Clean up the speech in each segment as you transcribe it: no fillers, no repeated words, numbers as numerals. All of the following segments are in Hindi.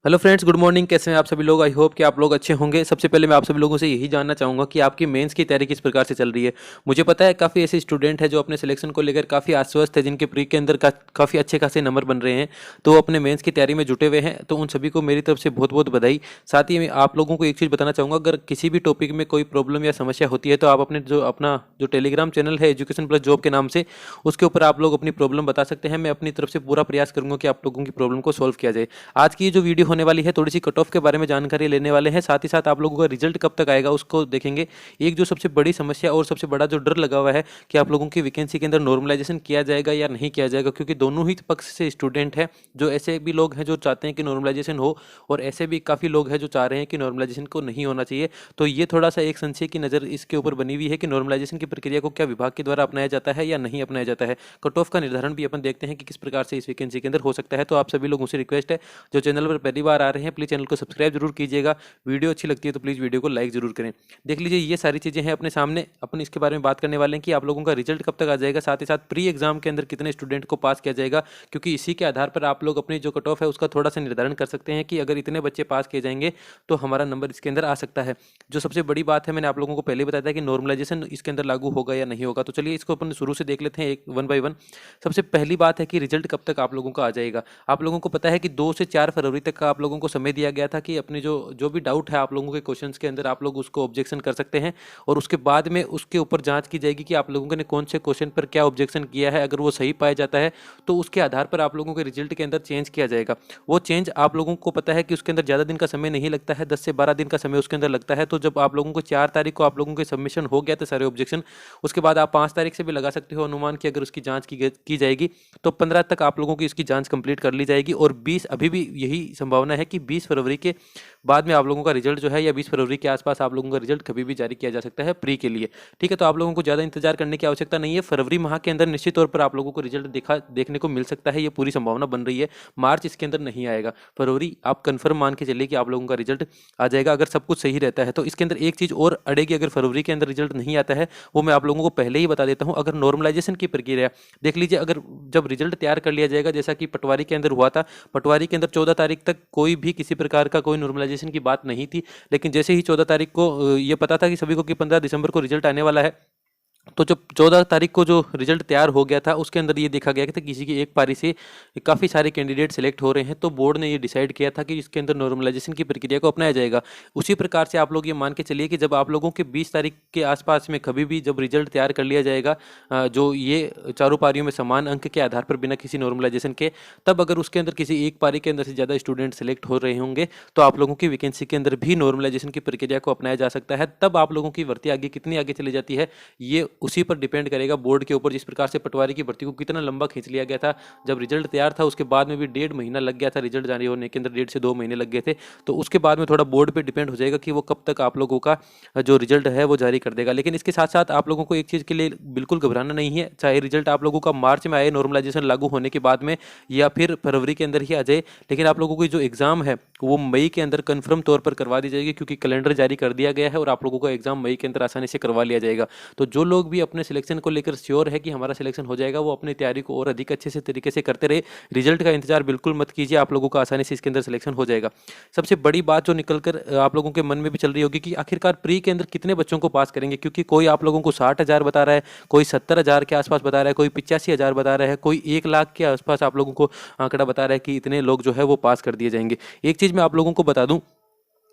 Hello friends, good morning. कैसे हैं आप सभी लोग? आई होप कि आप लोग अच्छे होंगे। सबसे पहले मैं आप सभी लोगों से यही जानना चाहूँगा कि आपकी मेंस की तैयारी किस प्रकार से चल रही है। मुझे पता है काफ़ी ऐसे स्टूडेंट हैं जो अपने सिलेक्शन को लेकर काफ़ी आश्वस्त है, जिनके प्री के अंदर काफ़ी अच्छे खासे नंबर बन रहे हैं, तो वो अपने मेंस की तैयारी में जुटे हुए हैं। तो उन सभी को मेरी तरफ से बहुत बहुत बधाई। साथ ही मैं आप लोगों को एक चीज़ बताना चाहूँगा, अगर किसी भी टॉपिक में कोई प्रॉब्लम या समस्या होती है तो आप अपना जो टेलीग्राम चैनल है एजुकेशन प्लस जॉब के नाम से, उसके ऊपर आप लोग अपनी प्रॉब्लम बता सकते हैं। मैं अपनी तरफ से पूरा प्रयास करूँगा कि आप लोगों की प्रॉब्लम को सॉल्व किया जाए। आज की ये जो वीडियो होने वाली है, थोड़ी सी कट ऑफ के बारे में जानकारी लेने वाले हैं। साथ ही साथ आप लोगों का रिजल्ट कब तक आएगा उसको देखेंगे। एक जो सबसे बड़ी समस्या और सबसे बड़ा जो डर लगा हुआ है कि आप लोगों की वैकेंसी के अंदर नॉर्मलाइजेशन किया जाएगा या नहीं किया जाएगा, क्योंकि दोनों ही पक्ष से स्टूडेंट हैं। जो ऐसे भी लोग हैं जो चाहते हैं कि नॉर्मलाइजेशन हो, और ऐसे भी काफ़ी लोग हैं जो चाह रहे हैं कि नॉर्मलाइजेशन को नहीं होना चाहिए। तो ये थोड़ा सा एक संशय की नज़र इसके ऊपर बनी हुई है कि नॉर्मलाइजेशन की प्रक्रिया को क्या विभाग के द्वारा अपनाया जाता है या नहीं अपनाया जाता है। कट ऑफ का निर्धारण भी अपन देखते हैं कि किस प्रकार से इस वैकेंसी के अंदर हो सकता है। तो आप सभी लोगों से रिक्वेस्ट है, जो चैनल पर पहली बार आ रहे हैं प्लीज़ चैनल को सब्सक्राइब जरूर कीजिएगा। वीडियो अच्छी लगती है तो प्लीज़ वीडियो को लाइक जरूर करें। देख लीजिए, ये सारी चीज़ें हैं अपने सामने। अपन इसके बारे में बात करने वाले हैं कि आप लोगों का रिजल्ट कब तक आ जाएगा, साथ ही साथ प्री एग्जाम के अंदर कितने स्टूडेंट को पास किया जाएगा, क्योंकि इसी के आधार पर आप लोग अपनी जो कट ऑफ है उसका थोड़ा सा निर्धारण कर सकते हैं कि अगर इतने बच्चे पास किए जाएंगे तो हमारा नंबर इसके अंदर आ सकता है। जो सबसे बड़ी बात है, मैंने आप लोगों को पहले बताया था कि नॉर्मलाइजेशन इसके अंदर लागू होगा या नहीं होगा। तो चलिए इसको अपन शुरू से देख लेते हैं, एक वन बाय वन। सबसे पहली बात है कि रिजल्ट कब तक आप लोगों का आ जाएगा। आप लोगों को पता है कि 2 से 4 फरवरी तक का आप लोगों को समय दिया गया था कि अपने जो जो भी डाउट है आप लोगों के क्वेश्चंस के अंदर आप लोग उसको ऑब्जेक्शन कर सकते हैं, और उसके बाद में उसके ऊपर जांच की जाएगी कि आप लोगों ने कौन से क्वेश्चन पर क्या ऑब्जेक्शन किया है। अगर वो सही पाया जाता है तो उसके आधार पर आप लोगों के रिजल्ट के अंदर चेंज किया जाएगा। वो चेंज आप लोगों को पता है कि उसके अंदर ज़्यादा दिन का समय नहीं लगता है, 10 से 12 दिन का समय उसके अंदर लगता है। तो जब आप लोगों को 4 तारीख को आप लोगों के सबमिशन हो गया था सारे ऑब्जेक्शन, उसके बाद आप 5 तारीख से भी लगा सकते हो अनुमान कि अगर उसकी जांच की जाएगी तो 15 तक आप लोगों की इसकी जांच कंप्लीट कर ली जाएगी। और 20, अभी भी यही संभावना है कि 20 फरवरी के बाद में आप लोगों का रिजल्ट जो है, या 20 फरवरी के आसपास आप लोगों का रिजल्ट कभी भी जारी किया जा सकता है प्री के लिए। ठीक है, तो आप लोगों को ज़्यादा इंतजार करने की आवश्यकता नहीं है। फरवरी माह के अंदर निश्चित तौर पर आप लोगों को रिजल्ट देखने को मिल सकता है, ये पूरी संभावना बन रही है। मार्च इसके अंदर नहीं आएगा, फरवरी आप कंफर्म मान के चलिए कि आप लोगों का रिजल्ट आ जाएगा, अगर सब कुछ सही रहता है। तो इसके अंदर एक चीज़ और अड़ेगी, अगर फरवरी के अंदर रिजल्ट नहीं आता है, वो मैं आप लोगों को पहले ही बता देता हूँ। अगर नॉर्मलाइजेशन की प्रक्रिया देख लीजिए, अगर जब रिजल्ट तैयार कर लिया जाएगा, जैसा कि पटवारी के अंदर हुआ था, पटवारी के अंदर 14 तारीख तक कोई भी किसी प्रकार का कोई नॉर्मलाइजेशन की बात नहीं थी। लेकिन जैसे ही 14 तारीख को ये पता था कि सभी को कि 15 दिसंबर को रिजल्ट आने वाला है, तो जब 14 तारीख को जो रिजल्ट तैयार हो गया था उसके अंदर ये देखा गया कि किसी की एक पारी से काफ़ी सारे कैंडिडेट सेलेक्ट हो रहे हैं, तो बोर्ड ने ये डिसाइड किया था कि इसके अंदर नॉर्मलाइजेशन की प्रक्रिया को अपनाया जाएगा। उसी प्रकार से आप लोग ये मान के चलिए कि जब आप लोगों के 20 तारीख के आसपास में कभी भी जब रिजल्ट तैयार कर लिया जाएगा, जो ये चारों पारियों में समान अंक के आधार पर बिना किसी नॉर्मलाइजेशन के, तब अगर उसके अंदर किसी एक पारी के अंदर से ज़्यादा स्टूडेंट सेलेक्ट हो रहे होंगे तो आप लोगों की वैकेंसी के अंदर भी नॉर्मलाइजेशन की प्रक्रिया को अपनाया जा सकता है। तब आप लोगों की भर्ती आगे कितनी आगे चली जाती है, ये उसी पर डिपेंड करेगा, बोर्ड के ऊपर। जिस प्रकार से पटवारी की भर्ती को कितना लंबा खींच लिया गया था, जब रिजल्ट तैयार था उसके बाद में भी 1.5 महीना लग गया था रिजल्ट जारी होने के अंदर, 1.5 से 2 महीने लग गए थे। तो उसके बाद में थोड़ा बोर्ड पे डिपेंड हो जाएगा कि वो कब तक आप लोगों का जो रिजल्ट है वो जारी कर देगा। लेकिन इसके साथ साथ आप लोगों को एक चीज़ के लिए बिल्कुल घबराना नहीं है, चाहे रिजल्ट आप लोगों का मार्च में आए नॉर्मलाइजेशन लागू होने के बाद में, या फिर फरवरी के अंदर ही आ जाए, लेकिन आप लोगों की जो एग्जाम है वो मई के अंदर कंफर्म तौर पर करवा दी जाएगी, क्योंकि कैलेंडर जारी कर दिया गया है और आप लोगों का एग्जाम मई के अंदर आसानी से करवा लिया जाएगा। तो जो लोग भी अपने सिलेक्शन को लेकर श्योर है कि हमारा सिलेक्शन हो जाएगा, वो अपनी तैयारी को और अधिक अच्छे से तरीके से करते रहे। रिजल्ट का इंतजार बिल्कुल मत कीजिए, आप लोगों का आसानी से इसके अंदर सिलेक्शन हो जाएगा। सबसे बड़ी बात जो निकल कर आप लोगों के मन में भी चल रही होगी कि आखिरकार प्री के अंदर कितने बच्चों को पास करेंगे, क्योंकि कोई आप लोगों को 60,000 बता रहा है, कोई 70,000 के आसपास बता रहा है, कोई 85,000 बता रहा है, कोई 1 लाख के आसपास आप लोगों को आंकड़ा बता रहा है कि इतने लोग जो है वो पास कर दिए जाएंगे। एक चीज़ मैं आप लोगों को बता दूं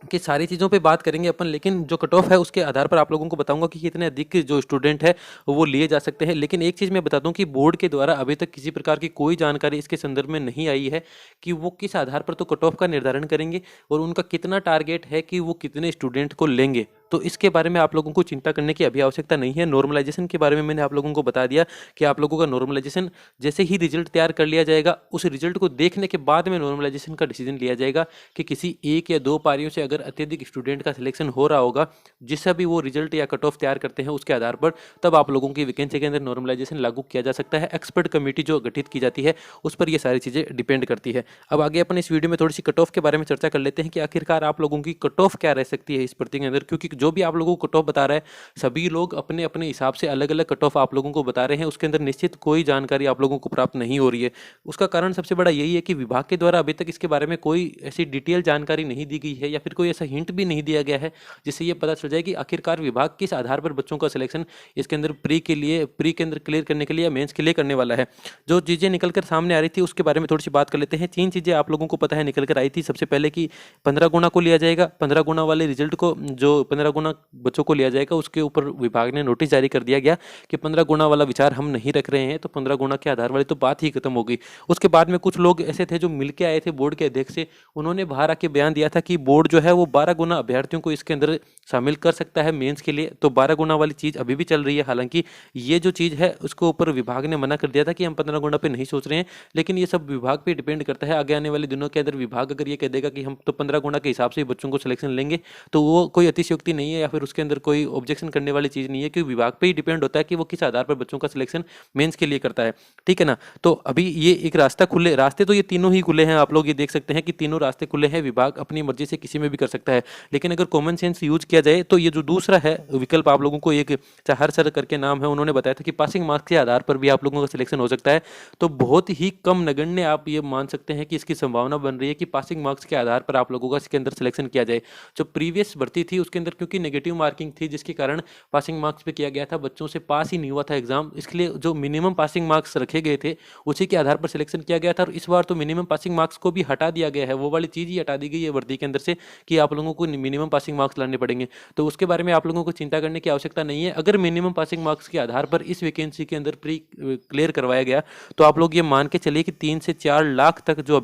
कि सारी चीज़ों पे बात करेंगे अपन, लेकिन जो कट ऑफ है उसके आधार पर आप लोगों को बताऊंगा कि कितने अधिक जो स्टूडेंट है वो लिए जा सकते हैं। लेकिन एक चीज़ मैं बता दूं कि बोर्ड के द्वारा अभी तक किसी प्रकार की कोई जानकारी इसके संदर्भ में नहीं आई है कि वो किस आधार पर तो कट ऑफ का निर्धारण करेंगे और उनका कितना टारगेट है कि वो कितने स्टूडेंट को लेंगे। तो इसके बारे में आप लोगों को चिंता करने की अभी आवश्यकता नहीं है। नॉर्मलाइजेशन के बारे में मैंने आप लोगों को बता दिया कि आप लोगों का नॉर्मलाइजेशन जैसे ही रिजल्ट तैयार कर लिया जाएगा, उस रिजल्ट को देखने के बाद में नॉर्मलाइजेशन का डिसीजन लिया जाएगा कि किसी 1 या 2 पारियों से अगर अत्यधिक स्टूडेंट का सिलेक्शन हो रहा होगा, जिससे भी वो रिजल्ट या कट ऑफ तैयार करते हैं उसके आधार पर, तब आप लोगों की वैकेंसी के अंदर नॉर्मलाइजेशन लागू किया जा सकता है। एक्सपर्ट कमेटी जो गठित की जाती है उस पर ये सारी चीज़ें डिपेंड करती है। अब आगे अपन इस वीडियो में थोड़ी सी कट ऑफ के बारे में चर्चा कर लेते हैं कि आखिरकार आप लोगों की कट ऑफ क्या रह सकती है इस भर्ती के अंदर, क्योंकि जो भी आप लोगों को कट ऑफ बता रहा है, सभी लोग अपने अपने हिसाब से अलग अलग कट ऑफ आप लोगों को बता रहे हैं, उसके अंदर निश्चित कोई जानकारी आप लोगों को प्राप्त नहीं हो रही है। उसका कारण सबसे बड़ा यही है कि विभाग के द्वारा अभी तक इसके बारे में कोई ऐसी डिटेल जानकारी नहीं दी गई है, या फिर कोई ऐसा हिंट भी नहीं दिया गया है जिससे ये पता चल जाए कि आखिरकार विभाग किस आधार पर बच्चों का सिलेक्शन इसके अंदर प्री के अंदर क्लियर करने के लिए या मेंस के लिए करने वाला है। जो चीज़ें निकल कर सामने आ रही थी उसके बारे में थोड़ी सी बात कर लेते हैं। 3 चीज़ें आप लोगों को पता है निकल कर आई थी। सबसे पहले कि 15 गुना को लिया जाएगा, 15 गुना वाले रिजल्ट को, जो 15 गुना बच्चों को लिया जाएगा उसके ऊपर विभाग ने नोटिस जारी कर दिया गया कि 15 गुना वाला विचार हम नहीं रख रहे हैं, तो 15 गुना के आधार वाली तो बात ही खत्म हो गई। उसके बाद में कुछ लोग ऐसे थे जो मिलके आए थे बोर्ड के अध्यक्ष से, उन्होंने बाहर आके बयान दिया था कि बोर्ड जो है वो 12 गुना अभ्यर्थियों को इसके अंदर शामिल कर सकता है मेंस के लिए। तो 12 गुना वाली चीज़ अभी भी चल रही है, हालांकि ये जो चीज़ है उसको ऊपर विभाग ने मना कर दिया था कि हम 15 गुना पे नहीं सोच रहे हैं, लेकिन ये सब विभाग पे डिपेंड करता है। आगे आने वाले दिनों के अंदर विभाग अगर ये कह देगा कि हम तो 15 गुना के हिसाब से ही बच्चों को सिलेक्शन लेंगे, तो वो कोई अतिशयोक्ति नहीं है या फिर उसके अंदर कोई ऑब्जेक्शन करने वाली चीज़ नहीं है, क्योंकि विभाग पे ही डिपेंड होता है कि वो किस आधार पर बच्चों का सिलेक्शन मेंस के लिए करता है। ठीक है ना। तो अभी ये एक रास्ते तो ये तीनों ही खुले हैं, आप लोग ये देख सकते हैं कि तीनों रास्ते खुले हैं, विभाग अपनी मर्जी से किसी में भी कर सकता है। लेकिन अगर कॉमन सेंस यूज किया जाए तो ये जो दूसरा है विकल्प आप लोगों को, एक चाहर सर करके नाम है, उन्होंने बताया था कि पासिंग मार्क्स के आधार पर भी आप लोगों का सिलेक्शन हो सकता है। तो बहुत ही कम नगण्य आप ये मान सकते हैं कि इसकी संभावना बन रही है कि पासिंग मार्क्स के आधार पर आप लोगों का इसके अंदर सिलेक्शन किया जाए। जो प्रीवियस भर्ती थी उसके अंदर क्योंकि नेगेटिव मार्किंग थी, जिसके कारण पासिंग मार्क्स पे किया गया था, बच्चों से पास ही नहीं हुआ था एग्जाम, इसलिए जो मिनिमम पासिंग मार्क्स रखे गए थे उसी के आधार पर सिलेक्शन किया गया था। और इस बार तो मिनिमम पासिंग मार्क्स को भी हटा दिया गया है, वो वाली चीज़ ही हटा दी गई है वर्दी के अंदर से कि आप लोगों को मिनिमम पासिंग मार्क्स लाने पड़ेंगे। तो उसके बारे में आप लोगों को चिंता करने की आवश्यकता नहीं है। अगर मिनिमम पासिंग मार्क्स के आधार पर इस वैकेंसी के अंदर प्री क्लियर करवाया गया तो आप लोग ये मान के चलिए कि 3 से 4 लाख तक जो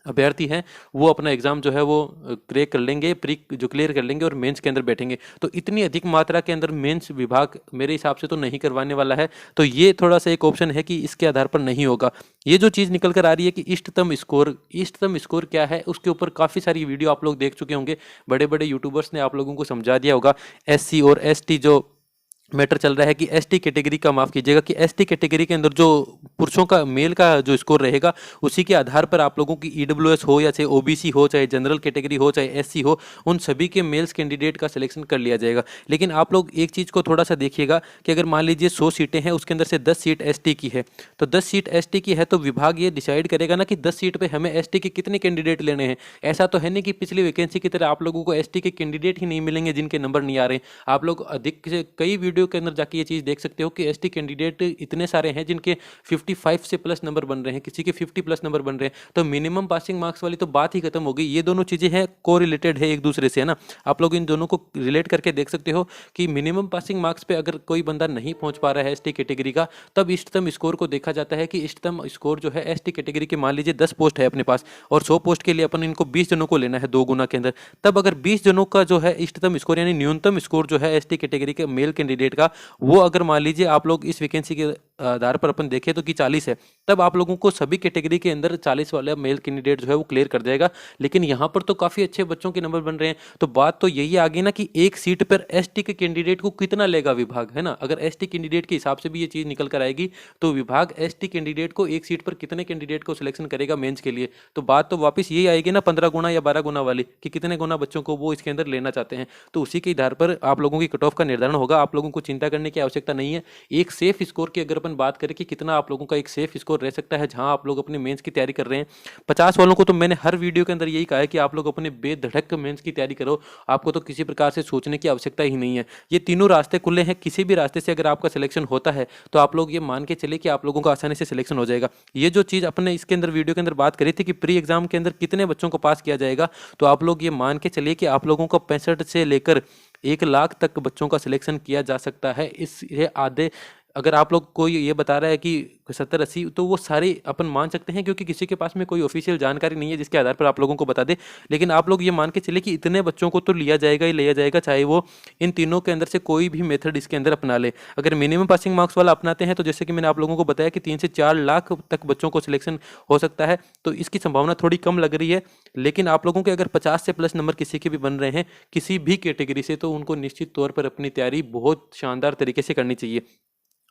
अभ्यर्थी हैं वो अपना एग्जाम जो है वो क्रैक कर लेंगे, प्री जो क्लियर कर लेंगे और मेंस के अंदर बैठेंगे। तो इतनी अधिक मात्रा के अंदर मेंस विभाग मेरे हिसाब से तो नहीं करवाने वाला है। तो ये थोड़ा सा एक ऑप्शन है कि इसके आधार पर नहीं होगा। ये जो चीज़ निकल कर आ रही है कि इष्टतम स्कोर क्या है, उसके ऊपर काफ़ी सारी वीडियो आप लोग देख चुके होंगे, बड़े बड़े यूट्यूबर्स ने आप लोगों को समझा दिया होगा। SC और ST जो मैटर चल रहा है कि ST कैटेगरी का, माफ़ कीजिएगा, कि ST कैटेगरी के अंदर जो पुरुषों का मेल का जो स्कोर रहेगा उसी के आधार पर आप लोगों की EWS हो या चाहे OBC हो, चाहे जनरल कैटेगरी हो, चाहे SC हो, उन सभी के मेल्स कैंडिडेट का सिलेक्शन कर लिया जाएगा। लेकिन आप लोग एक चीज़ को थोड़ा सा देखिएगा कि अगर मान लीजिए 100 सीटें हैं, उसके अंदर से 10 सीट ST की है, तो 10 सीट ST की है तो विभाग ये डिसाइड करेगा ना कि 10 सीट पर हमें ST के कितने कैंडिडेट लेने हैं। ऐसा तो है नहीं कि पिछली वैकेंसी की तरह आप लोगों को ST के कैंडिडेट ही नहीं मिलेंगे जिनके नंबर नहीं आ रहे। आप लोग अधिक से कई वीडियो के अंदर जाके ये चीज़ देख सकते हो कि ST कैंडिडेट इतने सारे हैं जिनके 55 से प्लस नंबर बन रहे हैं, किसी के 50 प्लस नंबर बन रहे हैं। तो मिनिमम पासिंग मार्क्स वाली तो बात ही खत्म हो गई। ये दोनों चीज़ें हैं को रिलेटेड है एक दूसरे से, है ना। आप लोग इन दोनों को रिलेट करके देख सकते हो कि मिनिमम पासिंग मार्क्स पे अगर कोई बंदा नहीं पहुंच पा रहा है ST कैटेगरी का, तब इष्टतम स्कोर को देखा जाता है कि इष्टतम स्कोर जो है ST कैटेगरी के, मान लीजिए 10 पोस्ट है अपने पास और 100 पोस्ट के लिए अपन इनको 20 जनों को लेना है 2 गुना के अंदर, तब अगर 20 जनों का जो है इष्टतम स्कोर यानी न्यूनतम स्कोर जो है ST कैटेगरी के मेल कैंडिडेट का, वो अगर मान लीजिए आप लोग इस वैकेंसी के आधार पर अपन देखें तो कि 40 है, तब आप लोगों को सभी कैटेगरी के अंदर 40 वाला मेल कैंडिडेट जो है वो क्लियर कर देगा। लेकिन यहाँ पर तो काफ़ी अच्छे बच्चों के नंबर बन रहे हैं। तो बात तो यही आ गई ना कि एक सीट पर ST के कैंडिडेट को कितना लेगा विभाग, है ना। अगर ST कैंडिडेट के हिसाब से भी ये चीज़ निकल कर आएगी तो विभाग ST कैंडिडेट को एक सीट पर कितने कैंडिडेट को सिलेक्शन करेगा मेंस के लिए, तो बात तो वापस यही आएगी ना 15 गुना या 12 गुना वाली, कि कितने गुना बच्चों को वो इसके अंदर लेना चाहते हैं। तो उसी के आधार पर आप लोगों की कट ऑफ का निर्धारण होगा। आप लोगों को चिंता करने की आवश्यकता नहीं है। एक सेफ स्कोर की अगर अपन बात करें कि कितना आप लोगों का एक सेफ स्कोर रह सकता है जहां आप लोग अपने मेंस की तैयारी कर रहे हैं, 50 वालों को तो मैंने हर वीडियो के अंदर यही कहा है कि आप लोग अपने बेधड़क मेंस की तैयारी करो, आपको तो किसी प्रकार से सोचने की आवश्यकता ही नहीं है। ये तीनों रास्ते खुले हैं, किसी भी रास्ते से अगर आपका सिलेक्शन होता है तो आप लोग ये मान के चले कि आप लोगों का आसानी से सिलेक्शन हो जाएगा। ये जो चीज़ अपने इसके अंदर वीडियो के अंदर बात करी थी कि प्री एग्जाम के अंदर कितने बच्चों को पास किया जाएगा, तो आप लोग ये मान के चलिए कि आप लोगों को 65 से लेकर 1 लाख तक बच्चों का सिलेक्शन किया जा सकता है। इस ये आधे, अगर आप लोग कोई ये बता रहा है कि 70-80, तो वो सारे अपन मान सकते हैं क्योंकि किसी के पास में कोई ऑफिशियल जानकारी नहीं है जिसके आधार पर आप लोगों को बता दे। लेकिन आप लोग ये मान के चले कि इतने बच्चों को तो लिया जाएगा ही लिया जाएगा, चाहे वो इन तीनों के अंदर से कोई भी मेथड इसके अंदर अपना ले। अगर मिनिमम पासिंग मार्क्स वाला अपनाते हैं तो जैसे कि मैंने आप लोगों को बताया कि 3 से 4 लाख तक बच्चों को सिलेक्शन हो सकता है, तो इसकी संभावना थोड़ी कम लग रही है। लेकिन आप लोगों के अगर 50 से प्लस नंबर किसी के भी बन रहे हैं किसी भी कैटेगरी से, तो उनको निश्चित तौर पर अपनी तैयारी बहुत शानदार तरीके से करनी चाहिए।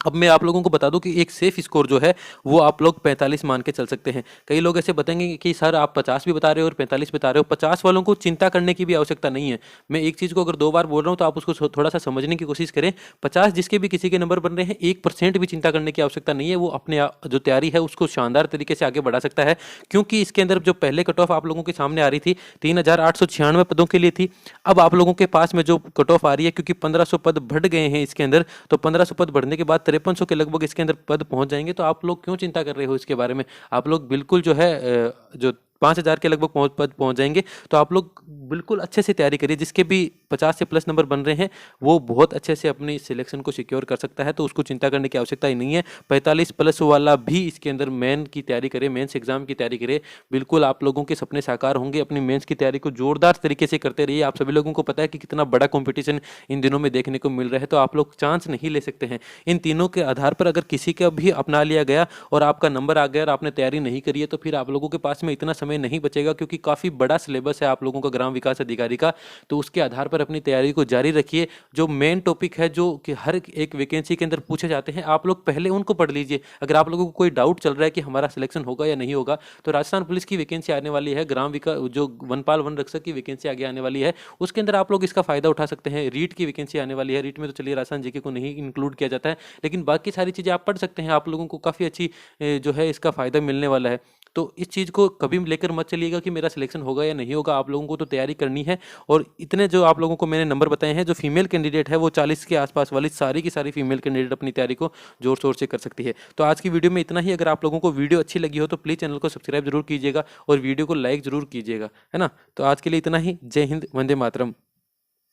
अब मैं आप लोगों को बता दूं कि एक सेफ स्कोर जो है वो आप लोग 45 मान के चल सकते हैं। कई लोग ऐसे बताएंगे कि सर आप 50 भी बता रहे हो और 45 बता रहे हो। 50 वालों को चिंता करने की भी आवश्यकता नहीं है। मैं एक चीज़ को अगर 2 बार बोल रहा हूं तो आप उसको थोड़ा सा समझने की कोशिश करें। 50 जिसके भी किसी के नंबर बन रहे हैं, 1% भी चिंता करने की आवश्यकता नहीं है। वो अपने जो तैयारी है उसको शानदार तरीके से आगे बढ़ा सकता है, क्योंकि इसके अंदर जो पहले कट ऑफ आप लोगों के सामने आ रही थी 3896 पदों के लिए थी। अब आप लोगों के पास में जो कट ऑफ आ रही है, क्योंकि 1500 पद बढ़ गए हैं इसके अंदर, तो 1500 पद बढ़ने के बाद 5300 के लगभग इसके अंदर पद पहुंच जाएंगे। तो आप लोग क्यों चिंता कर रहे हो इसके बारे में? आप लोग बिल्कुल जो है जो 5000 के लगभग पद पहुंच जाएंगे। तो आप लोग बिल्कुल अच्छे से तैयारी करिए। जिसके भी 50 से प्लस नंबर बन रहे हैं वो बहुत अच्छे से अपनी सिलेक्शन को सिक्योर कर सकता है, तो उसको चिंता करने की आवश्यकता ही नहीं है। 45 प्लस वाला भी इसके अंदर मेन की तैयारी करे, मेंस एग्जाम की तैयारी करे। बिल्कुल आप लोगों के सपने साकार होंगे। अपनी मेंस की तैयारी को जोरदार तरीके से करते रहिए। आप सभी लोगों को पता है कि कितना बड़ा कंपटीशन इन दिनों में देखने को मिल रहा है, तो आप लोग चांस नहीं ले सकते हैं। इन तीनों के आधार पर अगर किसी का भी अपना लिया गया और आपका नंबर आ गया और आपने तैयारी नहीं करी है, तो फिर आप लोगों के पास में इतना समय नहीं बचेगा, क्योंकि काफ़ी बड़ा सिलेबस है आप लोगों का ग्राम विकास अधिकारी का। तो उसके आधार पर अपनी तैयारी को जारी रखिए। जो मेन टॉपिक है जो कि हर एक वैकेंसी के अंदर पूछे जाते हैं, आप लोग पहले उनको पढ़ लीजिए। अगर आप लोगों को कोई डाउट चल रहा है कि हमारा सिलेक्शन होगा या नहीं होगा, तो राजस्थान पुलिस की वैकेंसी आने वाली है, ग्राम विकास जो वनपाल वन रक्षक की वैकेंसी आगे आने वाली है, उसके अंदर आप लोग इसका फायदा उठा सकते हैं। रीट की वैकेंसी आने वाली है। रीट में तो चलिए राजस्थान जीके को नहीं इंक्लूड किया जाता है, लेकिन बाकी सारी चीज़ें आप पढ़ सकते हैं। आप लोगों को काफ़ी अच्छी जो है इसका फायदा मिलने वाला है। तो इस चीज़ को कभी लेकर मत चलिएगा कि मेरा सिलेक्शन होगा या नहीं होगा। आप लोगों को तो तैयारी करनी है। और इतने जो आप लोगों को मैंने नंबर बताए हैं, जो फीमेल कैंडिडेट है वो 40 के आसपास वाली सारी की सारी फीमेल कैंडिडेट अपनी तैयारी को जोर शोर से कर सकती है। तो आज की वीडियो में इतना ही। अगर आप लोगों को वीडियो अच्छी लगी हो तो प्लीज़ चैनल को सब्सक्राइब जरूर कीजिएगा और वीडियो को लाइक जरूर कीजिएगा, है ना। तो आज के लिए इतना ही। जय हिंद, वंदे मातरम।